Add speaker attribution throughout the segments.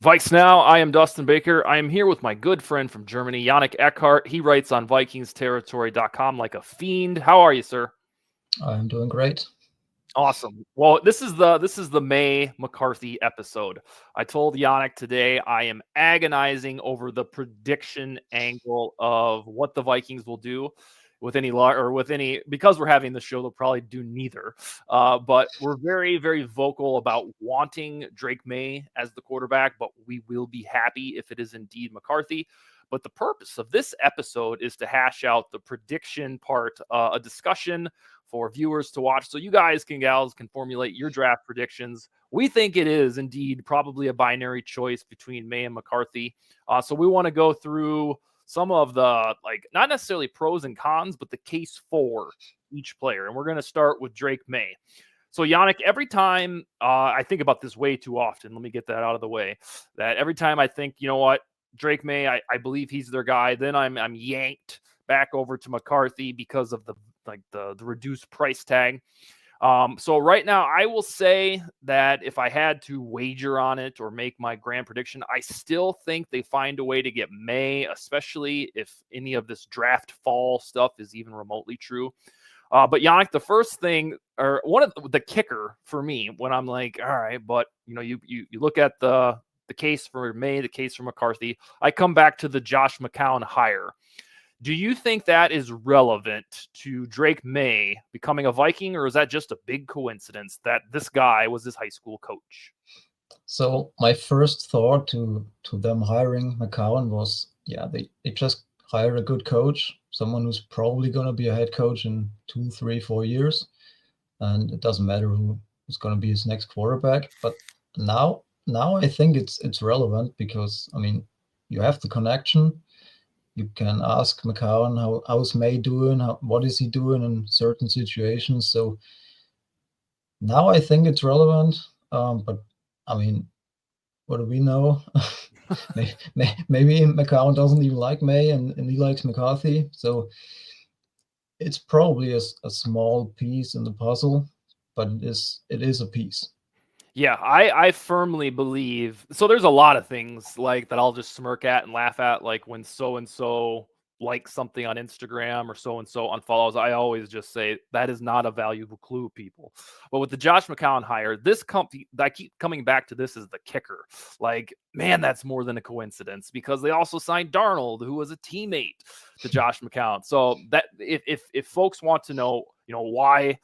Speaker 1: VikesNow, I am Dustin Baker. I am here with my good friend from Germany, Janik Eckardt. He writes on VikingsTerritory.com like a fiend. How are you, sir?
Speaker 2: I'm doing great.
Speaker 1: Awesome. Well, this is the May McCarthy episode. I told Yannick today I am agonizing over the prediction angle of what the Vikings will do with any because we're having the show. They'll probably do neither. But we're very very vocal about wanting Drake Maye as the quarterback, but we will be happy if it is indeed McCarthy. But the purpose of this episode is to hash out the prediction part, a discussion for viewers to watch. So you guys gals can formulate your draft predictions. We think it is indeed probably a binary choice between Maye and McCarthy. So we want to go through some of the, not necessarily pros and cons, but the case for each player. And we're going to start with Drake Maye. So Yannick, every time I think about this way too often, let me get that out of the way, that every time I think, you know what, Drake Maye, I believe he's their guy, then I'm yanked back over to McCarthy because of the reduced price tag. So right now, I will say that if I had to wager on it or make my grand prediction, I still think they find a way to get Maye, especially if any of this draft fall stuff is even remotely true. But Yannick, the first thing, or one of the kicker for me, when I'm like, all right, but you look at the case for Maye, the case for McCarthy, I come back to the Josh McCown hire. Do you think that is relevant to Drake Maye becoming a Viking, or is that just a big coincidence that this guy was his high school coach?
Speaker 2: So my first thought to them hiring McCown was, yeah, they just hired a good coach, someone who's probably going to be a head coach in 2, 3, 4 years, and it doesn't matter who's going to be his next quarterback. But now I think it's relevant because you have the connection. You can ask McCown how's Maye doing, what is he doing in certain situations. So now I think it's relevant. But what do we know? Maybe McCown doesn't even like Maye and he likes McCarthy. So it's probably a small piece in the puzzle, but it is a piece.
Speaker 1: Yeah, I firmly believe. So there's a lot of things like that I'll just smirk at and laugh at, like when so and so likes something on Instagram or so and so unfollows. I always just say that is not a valuable clue, people. But with the Josh McCown hire, this company, I keep coming back to this as the kicker. Like, man, that's more than a coincidence because they also signed Darnold, who was a teammate to Josh McCown. So that if folks want to know, why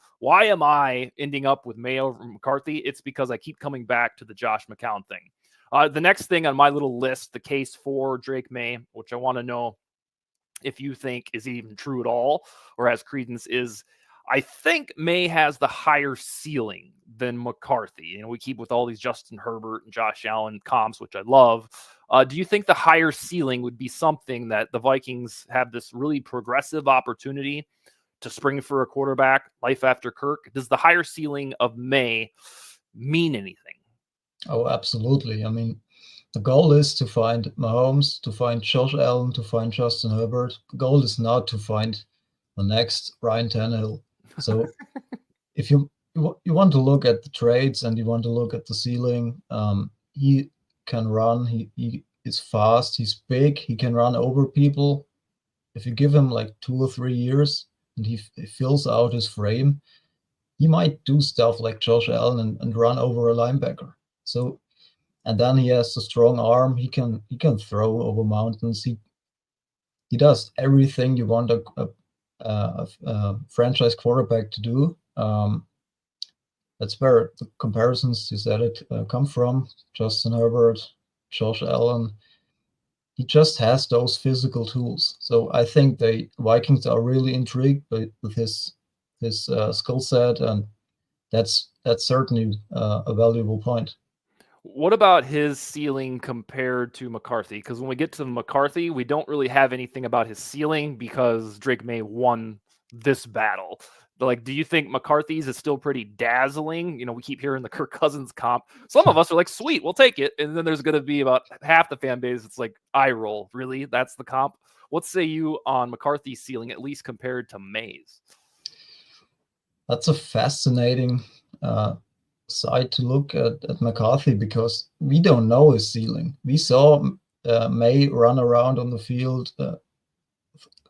Speaker 1: am I ending up with Maye over McCarthy? It's because I keep coming back to the Josh McCown thing. The next thing on my little list, the case for Drake Maye, which I want to know if you think is even true at all or has credence, is I think Maye has the higher ceiling than McCarthy. We keep with all these Justin Herbert and Josh Allen comps, which I love. Do you think the higher ceiling would be something that the Vikings have this really progressive opportunity to spring for a quarterback, life after Kirk? Does the higher ceiling of Maye mean anything?
Speaker 2: Oh, absolutely. The goal is to find Mahomes, to find Josh Allen, to find Justin Herbert. The goal is not to find the next Ryan Tannehill. So if you want to look at the trades and you want to look at the ceiling, he can run. He is fast. He's big. He can run over people. If you give him like 2 or 3 years and he fills out his frame, he might do stuff like Josh Allen and run over a linebacker. So, and then he has a strong arm. He can throw over mountains. He does everything you want a franchise quarterback to do. That's where the comparisons you said it come from. Justin Herbert, Josh Allen. He just has those physical tools. So I think the Vikings are really intrigued with his skill set, and that's certainly a valuable point.
Speaker 1: What about his ceiling compared to McCarthy? Because when we get to McCarthy, we don't really have anything about his ceiling because Drake Maye won this battle. Like, do you think McCarthy's is still pretty dazzling? We keep hearing the Kirk Cousins comp. Some of us are like, sweet, we'll take it. And then there's going to be about half the fan base. It's like, eye roll. Really? That's the comp? What say you on McCarthy's ceiling, at least compared to Maye's?
Speaker 2: That's a fascinating side to look at McCarthy because we don't know his ceiling. We saw May run around on the field,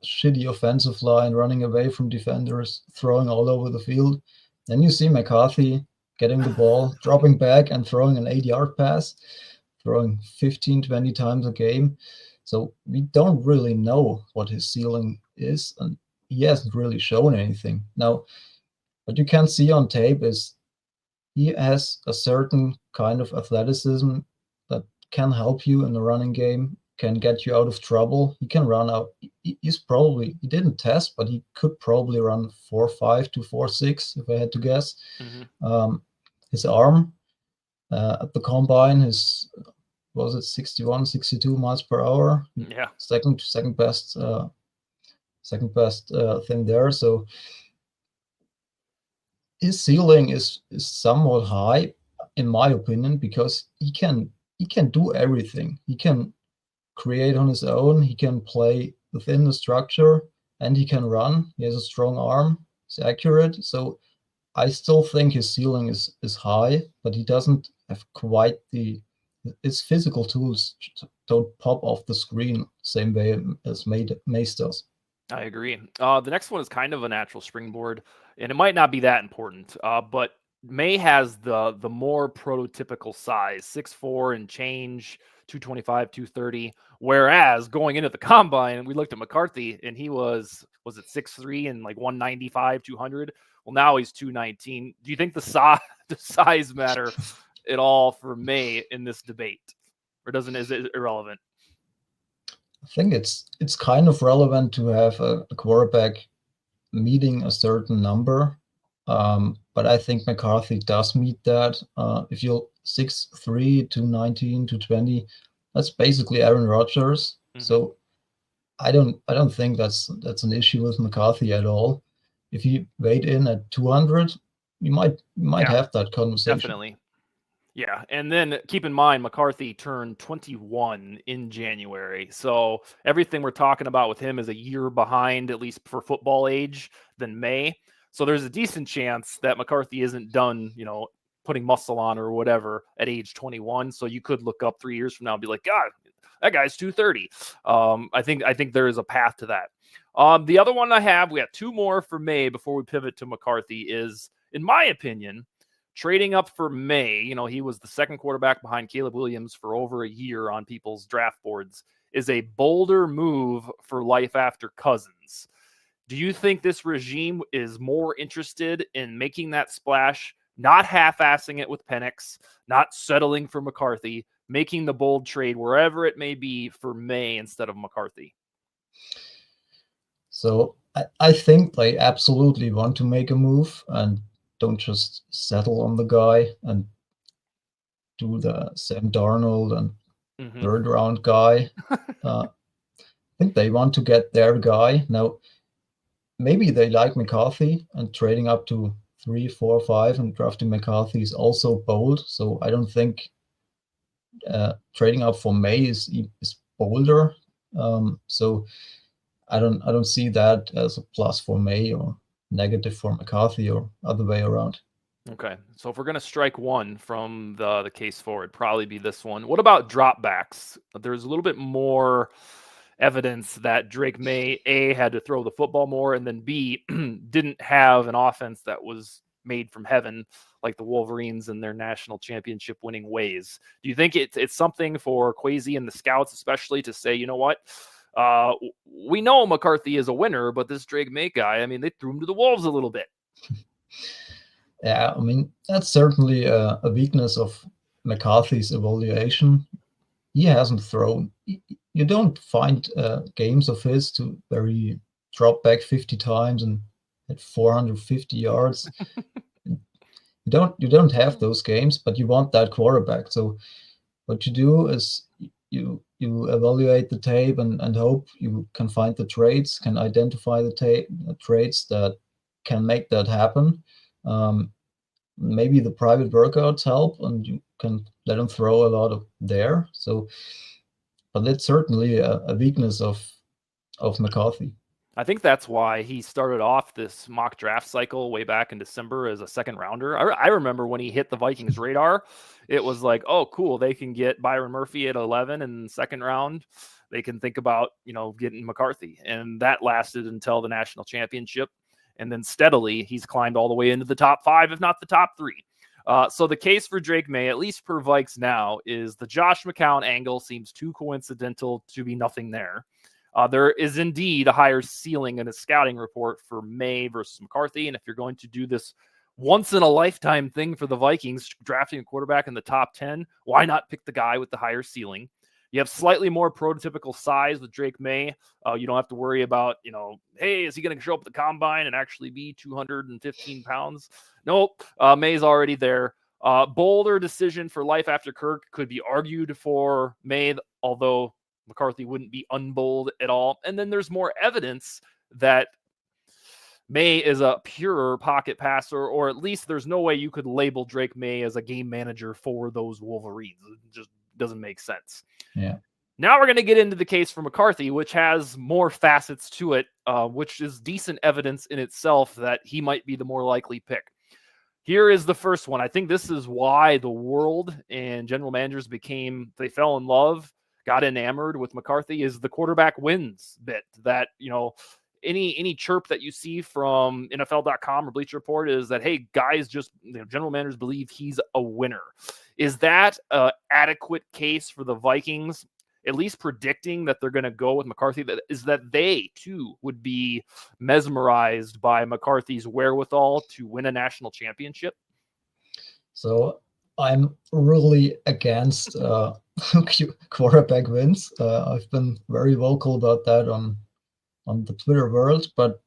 Speaker 2: shitty offensive line, running away from defenders, throwing all over the field. Then you see McCarthy getting the ball, dropping back and throwing an 8-yard pass, throwing 15, 20 times a game. So we don't really know what his ceiling is, and he hasn't really shown anything. Now, what you can see on tape is he has a certain kind of athleticism that can help you in the running game, can get you out of trouble. He can run out. He didn't test, but he could probably run 4.5 to 4.6 if I had to guess.
Speaker 1: Mm-hmm.
Speaker 2: His arm at the combine was it 61, 62 miles per hour?
Speaker 1: Yeah.
Speaker 2: Second best thing there. So his ceiling is somewhat high, in my opinion, because he can do everything. He can create on his own. He can play within the structure, and he can run. He has a strong arm. He's accurate. So I still think his ceiling is high, but he doesn't have quite his physical tools don't pop off the screen same way as Mace does.
Speaker 1: I agree. The next one is kind of a natural springboard, and it might not be that important, but May has the more prototypical size, 6'4" and change, 225, 230. Whereas going into the combine, we looked at McCarthy, and he was it 6'3" and like 195, 200. Well, now he's 219. Do you think the size matter at all for May in this debate, or is it irrelevant?
Speaker 2: I think it's kind of relevant to have a quarterback meeting a certain number, but I think McCarthy does meet that. If you're 6'3", 219, 220, that's basically Aaron Rodgers.
Speaker 1: Mm-hmm.
Speaker 2: So I don't think that's an issue with McCarthy at all. If he weighed in at 200, you might have that conversation.
Speaker 1: Definitely. Yeah, and then keep in mind, McCarthy turned 21 in January. So everything we're talking about with him is a year behind, at least for football age, than May. So there's a decent chance that McCarthy isn't done, putting muscle on or whatever at age 21. So you could look up 3 years from now and be like, God, that guy's 230. I think there is a path to that. The other one we have two more for May before we pivot to McCarthy is, in my opinion, trading up for May. He was the second quarterback behind Caleb Williams for over a year on people's draft boards, is a bolder move for life after Cousins. Do you think this regime is more interested in making that splash, not half-assing it with Penix, not settling for McCarthy, making the bold trade wherever it may be for May instead of McCarthy?
Speaker 2: So I think they absolutely want to make a move and don't just settle on the guy and do the Sam Darnold and third round guy. I think they want to get their guy. Now, maybe they like McCarthy, and trading up to 3, 4, 5 and drafting McCarthy is also bold. So I don't think trading up for May is bolder. So I don't see that as a plus for May or negative for McCarthy or other way around.
Speaker 1: Okay, so if we're going to strike one from the case forward, probably be this one. What about dropbacks? There's a little bit more evidence that Drake Maye, A, had to throw the football more, and then B, didn't have an offense that was made from heaven like the Wolverines and their national championship winning ways. Do you think it's something for Kwesi and the scouts especially to say, you know what? We know McCarthy is a winner, but this Drake Maye guy, they threw him to the wolves a little bit.
Speaker 2: Yeah, that's certainly a weakness of McCarthy's evaluation. He hasn't thrown. You don't find games of his where he dropped back 50 times and had 450 yards. You don't have those games, but you want that quarterback. So what you do is you evaluate the tape and hope you can find the traits, can identify the traits that can make that happen. Maybe the private workouts help, and you can let him throw a lot of there. So, but it's certainly a weakness of McCarthy.
Speaker 1: I think that's why he started off this mock draft cycle way back in December as a second rounder. I remember when he hit the Vikings radar, it was like, oh, cool, they can get Byron Murphy at 11 in the second round. They can think about, getting McCarthy. And that lasted until the national championship. And then steadily, he's climbed all the way into the top 5, if not the top 3. So the case for Drake Maye, at least per VikesNow, is the Josh McCown angle seems too coincidental to be nothing there. There is indeed a higher ceiling in a scouting report for Maye versus McCarthy. And if you're going to do this once in a lifetime thing for the Vikings, drafting a quarterback in the top 10, why not pick the guy with the higher ceiling? You have slightly more prototypical size with Drake Maye. You don't have to worry about, hey, is he going to show up at the combine and actually be 215 pounds? Nope. Maye's already there. Bolder decision for life after Kirk could be argued for Maye, although McCarthy wouldn't be unbold at all. And then there's more evidence that Maye is a pure pocket passer, or at least there's no way you could label Drake Maye as a game manager for those Wolverines. It just doesn't make sense.
Speaker 2: Yeah.
Speaker 1: Now we're going to get into the case for McCarthy, which has more facets to it, which is decent evidence in itself that he might be the more likely pick. Here is the first one. I think this is why the world and general managers they fell in love, got enamored with McCarthy, is the quarterback wins bit. That, any chirp that you see from NFL.com or Bleacher Report is that, hey, guys, just general managers believe he's a winner. Is that an adequate case for the Vikings, at least predicting that they're going to go with McCarthy? That is that they, too, would be mesmerized by McCarthy's wherewithal to win a national championship?
Speaker 2: So I'm really against quarterback wins. I've been very vocal about that on the Twitter world, but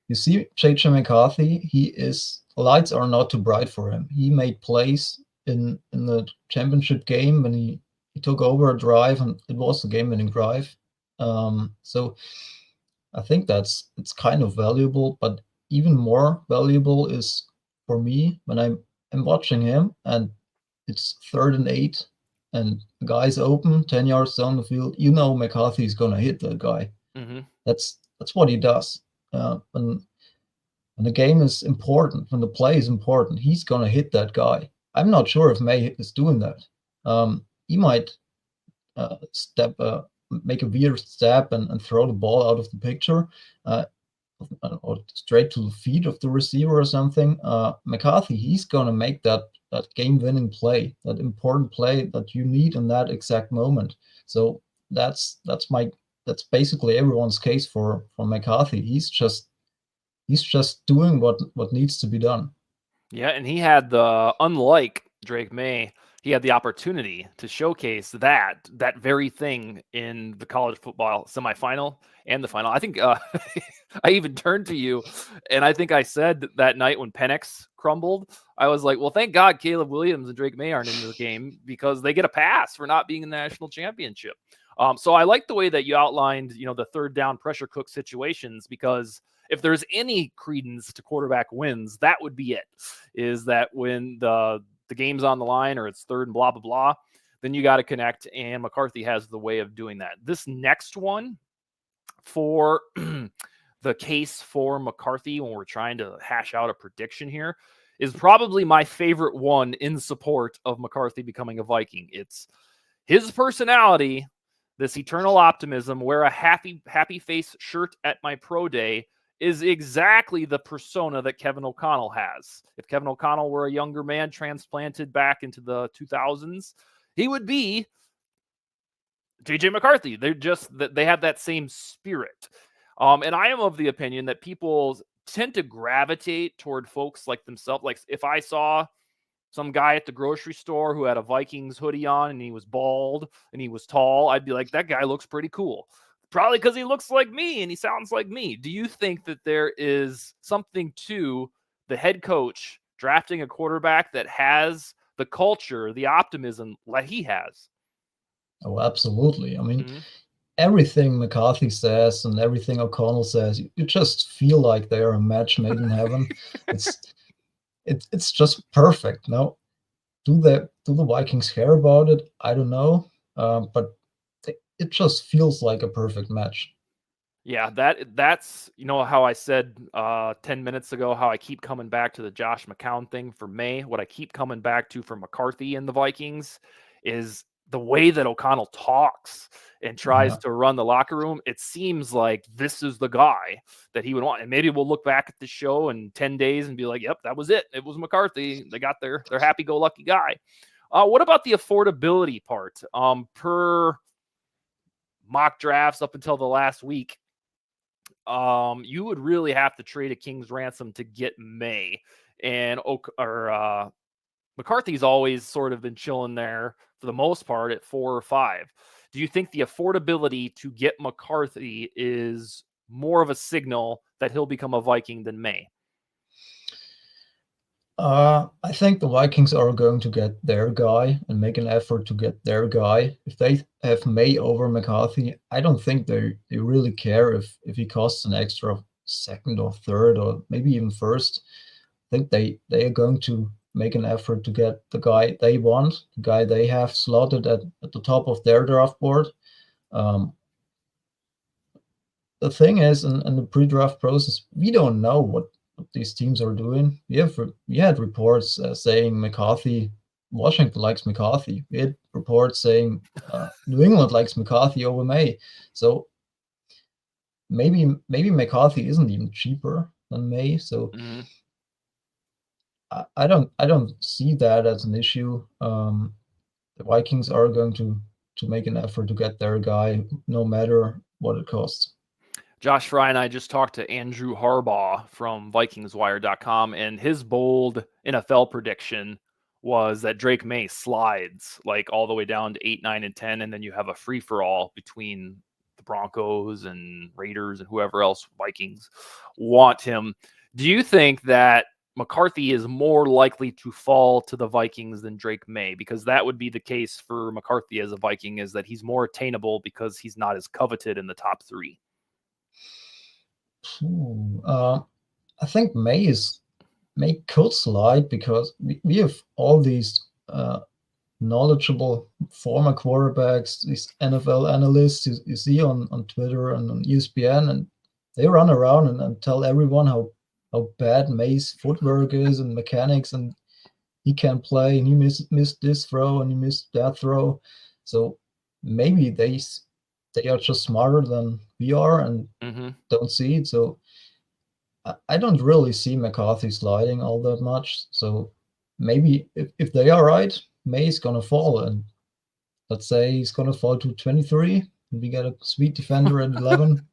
Speaker 2: you see, JJ McCarthy, lights are not too bright for him. He made plays in the championship game when he took over a drive, and it was a game-winning drive. So I think it's kind of valuable, but even more valuable is for me when I'm watching him and it's 3rd and 8 and the guy's open 10 yards down the field. McCarthy's gonna hit that guy.
Speaker 1: Mm-hmm.
Speaker 2: That's what he does. When the game is important, when the play is important, he's gonna hit that guy. I'm not sure if Maye is doing that. He might make a weird step and throw the ball out of the picture, or straight to the feet of the receiver or something. McCarthy, he's gonna make that game-winning play, that important play that you need in that exact moment. So that's basically everyone's case for McCarthy. He's just doing what needs to be done.
Speaker 1: Yeah, and he had unlike Drake Maye, he had the opportunity to showcase that very thing in the college football semifinal and the final. I think I even turned to you, and I think I said that night when Penix crumbled, I was like, well, thank God Caleb Williams and Drake Maye aren't in the game, because they get a pass for not being in the national championship. So I like the way that you outlined, the third down pressure cook situations, because if there's any credence to quarterback wins, that would be it, is that when the game's on the line or it's third and blah, blah, blah, then you got to connect, and McCarthy has the way of doing that. This next one for the case for McCarthy, when we're trying to hash out a prediction here, is probably my favorite one in support of McCarthy becoming a Viking. It's his personality, this eternal optimism, wear a happy face shirt at my pro day, is exactly the persona that Kevin O'Connell has. If Kevin O'Connell were a younger man transplanted back into the 2000s, he would be JJ McCarthy. They have that same spirit. And I am of the opinion that people tend to gravitate toward folks like themselves. Like if I saw some guy at the grocery store who had a Vikings hoodie on and he was bald and he was tall, I'd be like, that guy looks pretty cool. Probably because he looks like me and he sounds like me. Do you think that there is something to the head coach drafting a quarterback that has the culture, the optimism that he has?
Speaker 2: Oh, absolutely. I mean, everything McCarthy says and everything O'Connell says, you just feel like they are a match made in heaven. It's just perfect. Now, do the Vikings care about it? I don't know, but it just feels like a perfect match.
Speaker 1: Yeah, that's how I said 10 minutes ago how I keep coming back to the Josh McCown thing for May. What I keep coming back to for McCarthy and the Vikings is the way that O'Connell talks and tries to run the locker room. It seems like this is the guy that he would want. And maybe we'll look back at the show in 10 days and be like, yep, that was it. It was McCarthy. They got their happy-go-lucky guy. What about the affordability part? Per mock drafts up until the last week, you would really have to trade a king's ransom to get Maye, and McCarthy's always sort of been chilling there for the most part at 4 or 5. Do you think the affordability to get McCarthy is more of a signal that he'll become a Viking than Maye?
Speaker 2: I think the Vikings are going to get their guy and make an effort to get their guy. If they have Maye over McCarthy, I don't think they really care if he costs an extra second or third or maybe even first. I think they are going to make an effort to get the guy they want, the guy they have slotted at the top of their draft board. The thing is, in the pre-draft process, we don't know what these teams are doing. We had reports saying Washington likes McCarthy. We had reports saying New England likes McCarthy over Maye. So maybe McCarthy isn't even cheaper than Maye. So I don't see that as an issue. The Vikings are going to make an effort to get their guy, no matter what it costs.
Speaker 1: Josh Fry and I just talked to Andrew Harbaugh from VikingsWire.com, and his bold NFL prediction was that Drake Maye slides like all the way down to 8, 9, and 10, and then you have a free-for-all between the Broncos and Raiders and whoever else Vikings want him. Do you think that McCarthy is more likely to fall to the Vikings than Drake Maye? Because that would be the case for McCarthy as a Viking, is that he's more attainable because he's not as coveted in the top 3.
Speaker 2: I think Maye could slide because we have all these knowledgeable former quarterbacks, these NFL analysts you see on Twitter and on ESPN, and they run around and tell everyone how bad Maye's footwork is and mechanics, and he can't play, and he missed this throw and he missed that throw. So maybe they are just smarter than we are and don't see it. So I don't really see McCarthy sliding all that much. So maybe if they are right, Maye's gonna fall, and let's say he's gonna fall to 23, and we get a sweet defender at 11.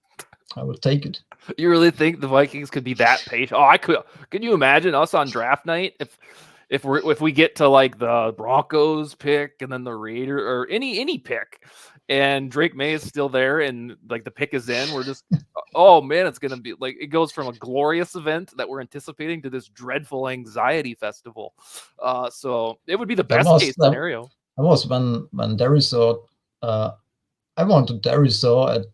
Speaker 2: I would take it.
Speaker 1: You really think the Vikings could be that patient? Oh, I could. Can you imagine us on draft night if we get to like the Broncos pick and then the Raiders or any pick, and Drake Maye is still there and like the pick is in? We're just, oh man, it's gonna be like, it goes from a glorious event that we're anticipating to this dreadful anxiety festival. So it would be the best case scenario.
Speaker 2: That was when Darius saw. I wanted Darius saw at.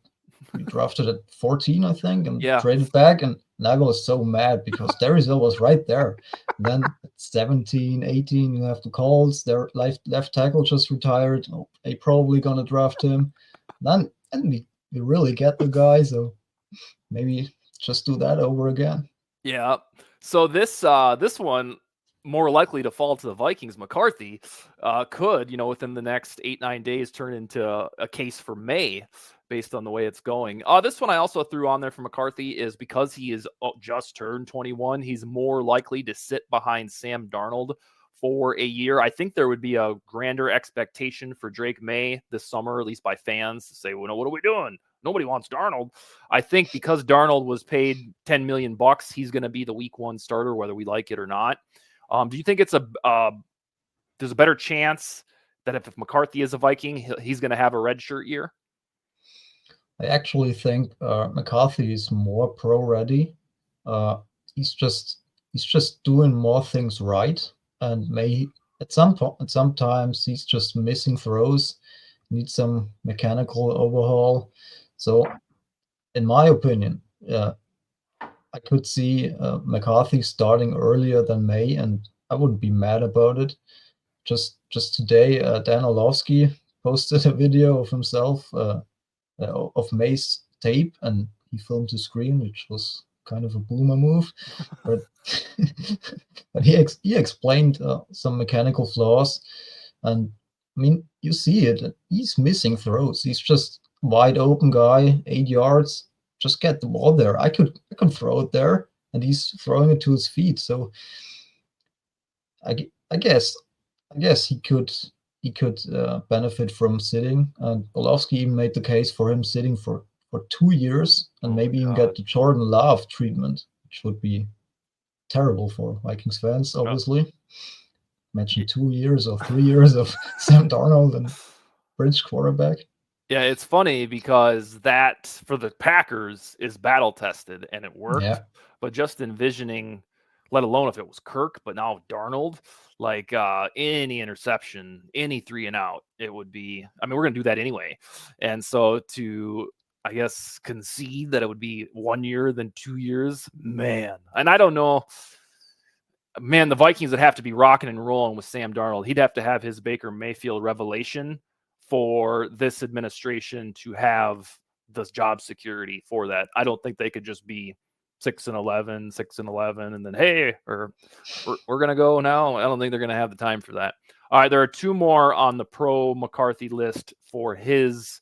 Speaker 2: We drafted at 14, I think, and traded back. And I was so mad because Darius was right there. And then at 17, 18, you have the Colts. Their left tackle just retired. Oh, they probably gonna draft him. And we really get the guy. So maybe just do that over again.
Speaker 1: Yeah. So this one, more likely to fall to the Vikings, McCarthy, could, within the next 8, 9 days turn into a case for Maye based on the way it's going. This one I also threw on there for McCarthy is because he is just turned 21, he's more likely to sit behind Sam Darnold for a year. I think there would be a grander expectation for Drake Maye this summer, at least by fans, to say, well, what are we doing? Nobody wants Darnold. I think because Darnold was paid $10 million, he's going to be the week 1 starter, whether we like it or not. Do you think there's a better chance that if McCarthy is a Viking, he's going to have a redshirt year?
Speaker 2: I actually think McCarthy is more pro ready. He's just doing more things right, and sometimes he's just missing throws, needs some mechanical overhaul. So, in my opinion, I could see McCarthy starting earlier than Maye, and I wouldn't be mad about it. Just today, Dan Orlovsky posted a video of himself of Maye's tape, and he filmed the screen, which was kind of a boomer move, but but he explained some mechanical flaws, and I mean you see it. He's missing throws. He's just wide open guy, 8 yards. Just get the ball there. I could throw it there, and he's throwing it to his feet. So I guess he could benefit from sitting. And Orlovsky even made the case for him sitting for 2 years and
Speaker 1: Oh my
Speaker 2: maybe even
Speaker 1: God.
Speaker 2: get the Jordan Love treatment, which would be terrible for Vikings fans,
Speaker 1: Yep.
Speaker 2: obviously. Imagine 2 years or 3 years of Sam Darnold and bridge quarterback.
Speaker 1: Yeah, it's funny because that for the Packers is battle tested and it worked.
Speaker 2: Yeah.
Speaker 1: But just envisioning, let alone if it was Kirk, but now Darnold, like any interception, any 3 and out, it would be. I mean, we're gonna do that anyway, and so to I guess concede that it would be 1 year than 2 years, man. And I don't know. Man, the Vikings would have to be rocking and rolling with Sam Darnold. He'd have to have his Baker Mayfield revelation for this administration to have the job security for that. I don't think they could just be 6-11, 6-11, and then hey, or we're gonna go now. I don't think they're gonna have the time for that. All right, there are 2 more on the pro McCarthy list for his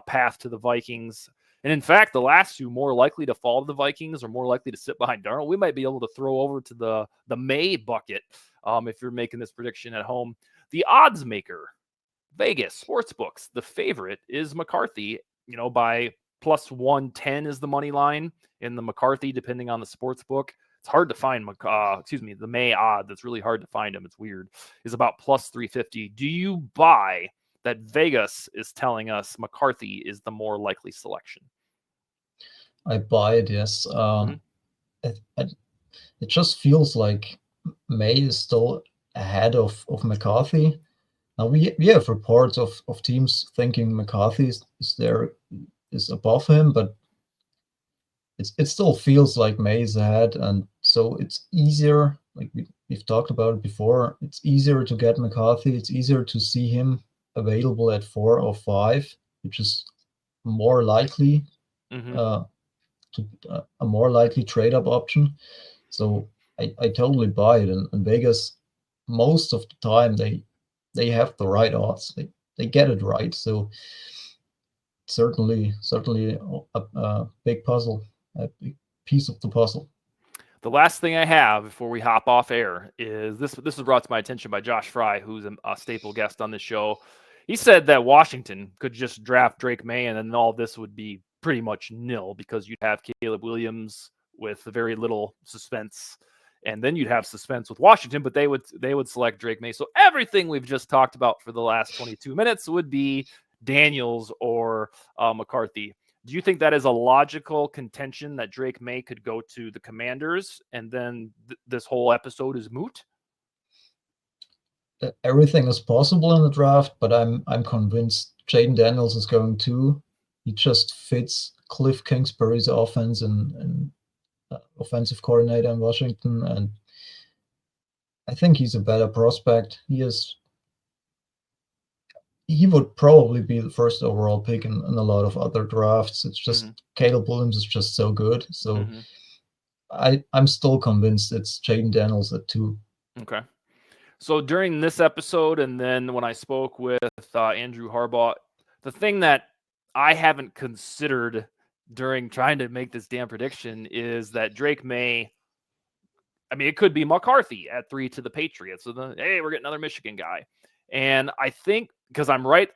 Speaker 1: path to the Vikings. And in fact, the last 2 more likely to fall to the Vikings or more likely to sit behind Darnold. We might be able to throw over to the May bucket if you're making this prediction at home. The Oddsmaker, Vegas Sportsbooks, the favorite is McCarthy, by plus 110 is the money line in the McCarthy, depending on the sports book. It's hard to find, the May odd. That's really hard to find him. It's weird. Is about plus 350. Do you buy that Vegas is telling us McCarthy is the more likely selection?
Speaker 2: I buy it, yes.
Speaker 1: Mhm.
Speaker 2: It just feels like May is still ahead of McCarthy. Now we have reports of teams thinking McCarthy is above him, but it still feels like May is ahead, and so it's easier. Like we've talked about it before, it's easier to get McCarthy. It's easier to see him available at 4 or 5, which is more likely
Speaker 1: Mhm.
Speaker 2: uh, a more likely trade up option. So I totally buy it. And Vegas, most of the time, they have the right odds. They get it right. So certainly a big puzzle, a big piece of the puzzle.
Speaker 1: The last thing I have before we hop off air is this. This was brought to my attention by Josh Fry, who's a staple guest on this show. He said that Washington could just draft Drake Maye, and then all this would be pretty much nil because you'd have Caleb Williams with very little suspense, and then you'd have suspense with Washington, but they would select Drake Maye. So everything we've just talked about for the last 22 minutes would be Daniels or McCarthy. Do you think that is a logical contention that Drake Maye could go to the Commanders and then this whole episode is moot?
Speaker 2: Everything is possible in the draft, but I'm convinced Jaden Daniels is going to. He just fits Cliff Kingsbury's offense and offensive coordinator in Washington, and I think he's a better prospect. He would probably be the first overall pick in a lot of other drafts. It's just Caleb Williams is just so good. So I'm still convinced it's Jaden Daniels at 2.
Speaker 1: Okay. So during this episode, and then when I spoke with Andrew Harbaugh, the thing that I haven't considered during trying to make this damn prediction is that Drake Maye, I mean, it could be McCarthy at 3 to the Patriots. So hey, we're getting another Michigan guy. And I think because I'm right,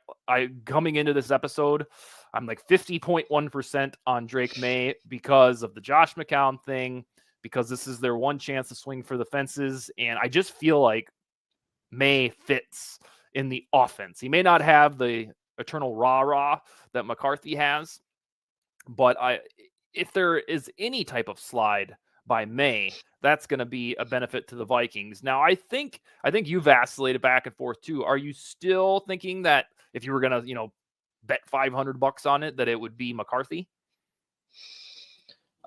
Speaker 1: coming into this episode, I'm like 50.1% on Drake Maye because of the Josh McCown thing, because this is their one chance to swing for the fences. And I just feel like Maye fits in the offense. He may not have the eternal rah-rah that McCarthy has, but if there is any type of slide by Maye, that's going to be a benefit to the Vikings. Now, I think you've vacillated back and forth too. Are you still thinking that if you were going to, bet $500 on it, that it would be McCarthy?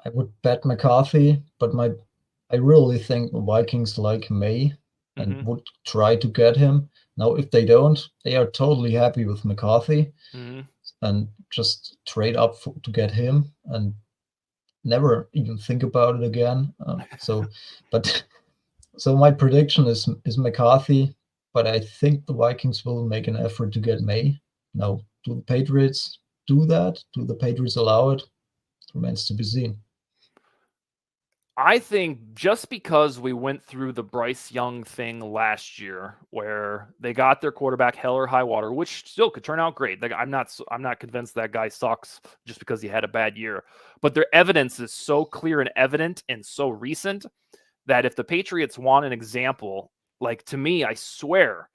Speaker 2: I would bet McCarthy, but I really think the Vikings like Maye and would try to get him. Now, if they don't, they are totally happy with McCarthy and just trade up to get him. And never even think about it again. But so my prediction is McCarthy, but I think the Vikings will make an effort to get May. Now, do the Patriots do that? Do the Patriots allow it? Remains to be seen.
Speaker 1: I think just because we went through the Bryce Young thing last year, where they got their quarterback hell or high water, which still could turn out great. Like, I'm not convinced that guy sucks just because he had a bad year. But their evidence is so clear and evident and so recent that if the Patriots want an example, like, to me, I swear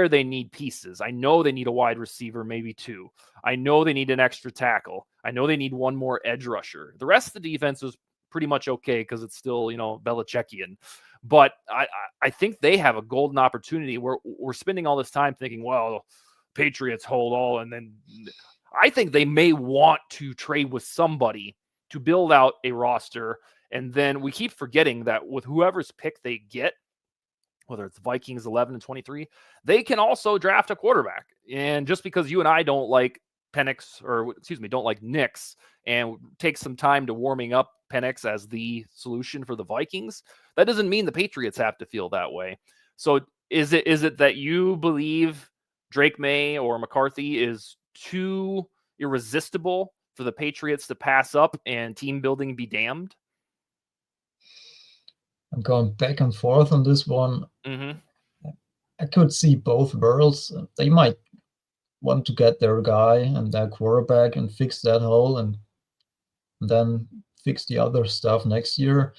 Speaker 1: they need pieces. I know they need a wide receiver, maybe two. I know they need an extra tackle. I know they need one more edge rusher. The rest of the defense is pretty much okay because it's still, Belichickian. But I think they have a golden opportunity where we're spending all this time thinking, well, Patriots hold all, and then I think they may want to trade with somebody to build out a roster. And then we keep forgetting that with whoever's pick they get, whether it's Vikings 11 and 23, they can also draft a quarterback. And just because you and I don't like don't like Nix and take some time to warming up Penix as the solution for the Vikings, that doesn't mean the Patriots have to feel that way. So is it that you believe Drake Maye or McCarthy is too irresistible for the Patriots to pass up and team building be damned?
Speaker 2: I'm going back and forth on this one.
Speaker 1: Mm-hmm.
Speaker 2: I could see both worlds. They might want to get their guy and their quarterback and fix that hole and then fix the other stuff next year.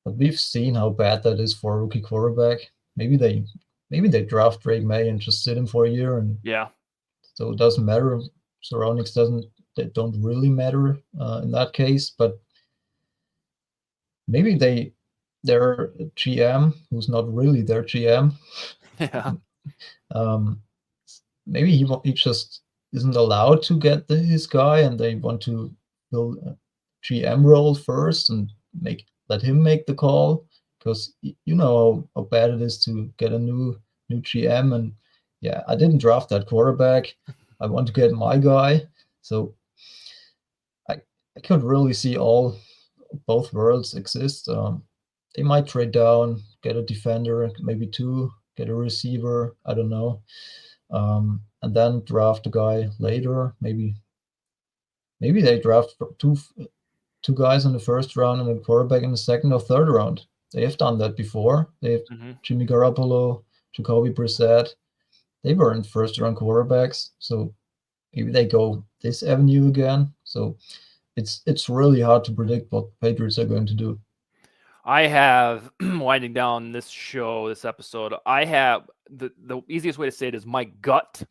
Speaker 2: But we've seen how bad that is for a rookie quarterback. Maybe they draft Drake Maye and just sit him for a year, and
Speaker 1: Yeah.
Speaker 2: so it doesn't matter. Surroundings don't really matter in that case. But maybe their GM, who's not really their GM,
Speaker 1: Yeah.
Speaker 2: maybe he just isn't allowed to get his guy, and they want to build a GM role first and let him make the call, because you know how bad it is to get a new GM. And yeah, I didn't draft that quarterback. I want to get my guy. So I could really see both worlds exist. They might trade down, get a defender, maybe two, get a receiver. I don't know. And then draft a guy later. Maybe they draft two guys in the first round and a quarterback in the second or third round. They have done that before. They have Jimmy Garoppolo, Jacoby Brissett. They weren't first round quarterbacks, so maybe they go this avenue again. So it's really hard to predict what the Patriots are going to do.
Speaker 1: I have, winding down this episode, I have the easiest way to say it is my gut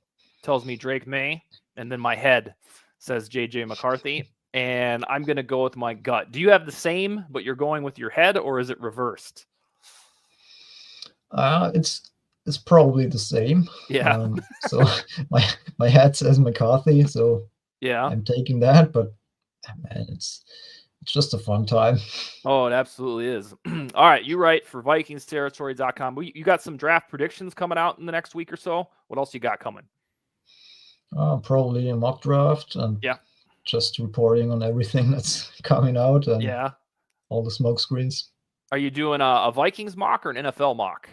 Speaker 1: tells me Drake Maye, and then my head says JJ McCarthy, and I'm going to go with my gut. Do you have the same, but you're going with your head, or is it reversed?
Speaker 2: It's probably the same.
Speaker 1: Yeah.
Speaker 2: So my head says McCarthy, so
Speaker 1: Yeah.
Speaker 2: I'm taking that. But man, it's just a fun time.
Speaker 1: Oh, it absolutely is. All right, you write for VikingsTerritory.com. You got some draft predictions coming out in the next week or so. What else you got coming?
Speaker 2: Probably a mock draft and just reporting on everything that's coming out and all the smoke screens.
Speaker 1: Are you doing a Vikings mock or an NFL mock?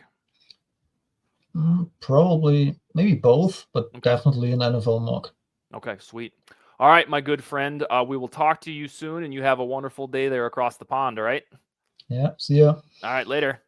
Speaker 2: Probably, maybe both, but definitely an NFL mock.
Speaker 1: Okay, sweet. All right, my good friend. We will talk to you soon, and you have a wonderful day there across the pond, all right?
Speaker 2: Yeah, see ya.
Speaker 1: All right, later.